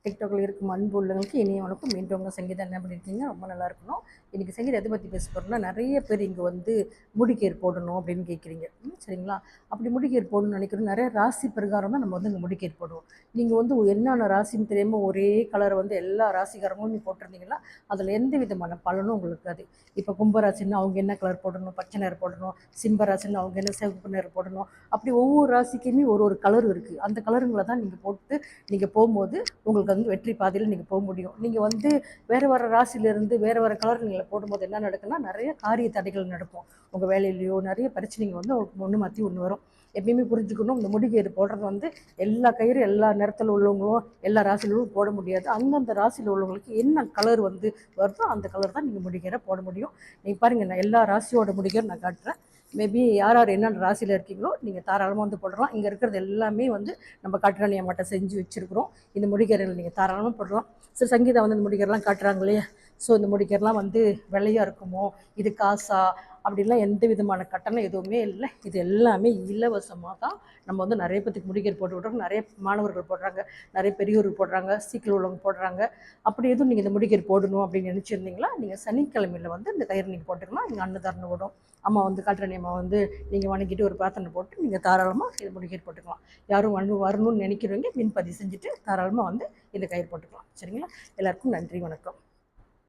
டிக்டாக்ல இருக்கும் அன்பு உள்ளவங்களுக்கு இனிய வணக்கம். மீண்டும் உங்கள் சங்கீதா என்ன பண்ணியிருக்கீங்க? ரொம்ப நல்லா இருக்கணும். இன்றைக்கி சங்கீதா எதை பற்றி பேச போகிறோம்னா, நிறைய பேர் இங்கே வந்து முடிக்கேர் போடணும் அப்படின்னு கேட்குறீங்க. சரிங்களா? அப்படி முடிக்கேர் போடணும்னு நினைக்கிறோம். நிறைய ராசி பிரகாரம் தான் நம்ம வந்து இங்கே முடிக்கேர் போடுவோம். நீங்கள் வந்து என்னென்ன ராசின்னு தெரியாமல் ஒரே கலரை வந்து எல்லா ராசிக்காரங்களும் நீங்கள் போட்டிருந்தீங்கன்னா அதில் எந்த விதமான பலனும் உங்களுக்கு அது. இப்போ கும்பராசின்னு அவங்க என்ன கலர் போடணும், பச்சை நிறம் போடணும். சிம்மராசின்னு அவங்க என்ன சிவப்பு நிறம் போடணும். அப்படி ஒவ்வொரு ராசிக்குமே ஒரு ஒரு கலர் இருக்குது. அந்த கலருங்களை தான் நீங்கள் போட்டு நீங்கள் போகும்போது உங்களுக்கு வந்து வெற்றி பாதையில் நீங்கள் போக முடியும். நீங்கள் வந்து வேறு வேறு ராசியிலேருந்து வேறு வேறு கலர் நீங்கள் போடும்போது என்ன நடக்குன்னா, நிறைய காரிய தடைகள் நடக்கும். உங்கள் வேலையிலையோ நிறைய பிரச்சனைகள் வந்து உங்களுக்கு ஒன்று மாற்றி ஒன்று வரும். எப்பயுமே புரிஞ்சுக்கணும், இந்த முடிக்கயிறு போடுறது வந்து எல்லா கயிறு எல்லா நிறத்தில் உள்ளவங்களும் எல்லா ராசியிலும் போட முடியாது. அந்தந்த ராசியில் உள்ளவங்களுக்கு என்ன கலர் வந்து வருதோ அந்த கலர் தான் நீங்கள் முடிக்கயிறை போட முடியும். நீங்கள் பாருங்கள், நான் எல்லா ராசியோட முடிக்கயிறு நான் காட்டுறேன். மேபி யார் யார் என்னென்ன ராசியில் இருக்கீங்களோ நீங்கள் தாராளமாக வந்து போடலாம். இங்கே இருக்கிறது எல்லாமே வந்து நம்ம காட்டுறாணி அம்மாட்ட செஞ்சு வச்சுருக்குறோம். இந்த முடிக்கரையில் நீங்கள் தாராளமாக போடலாம். சரி, சங்கீதா வந்து இந்த முடிக்கரெலாம் காட்டுறாங்க இல்லையா? ஸோ இந்த முடிக்கரெலாம் வந்து வெள்ளையாக இருக்குமோ, இது காசா அப்படிலாம் எந்த விதமான கட்டணம் எதுவுமே இல்லை. இது எல்லாமே இலவசமாக தான் நம்ம வந்து நிறைய பேத்துக்கு முடிக்கர் போட்டு விட்றோம். நிறைய மாணவர்கள் போடுறாங்க, நிறைய பெரியவர்கள் போடுறாங்க, சீக்கிரம் உள்ளவங்க போடுறாங்க. அப்படி எதுவும் நீங்கள் இந்த முடிக்கர் போடணும் அப்படின்னு நினச்சிருந்தீங்களா, நீங்கள் சனிக்கிழமையில் வந்து இந்த கயிறு நீங்கள் போட்டுக்கலாம். இங்கே அன்னதாரணம் விடும். அம்மா வந்து காட்டுறாணி அம்மா வந்து நீங்கள் வணங்கிட்டு ஒரு பிரார்த்தனை போட்டு நீங்கள் தாராளமாக இது முடிக்கர் போட்டுக்கலாம். யாரும் வரணும்னு நினைக்கிறவங்க மின்பதிவு செஞ்சுட்டு தாராளமாக வந்து இந்த கயிறு போட்டுக்கலாம். சரிங்களா? எல்லாருக்கும் நன்றி, வணக்கம்.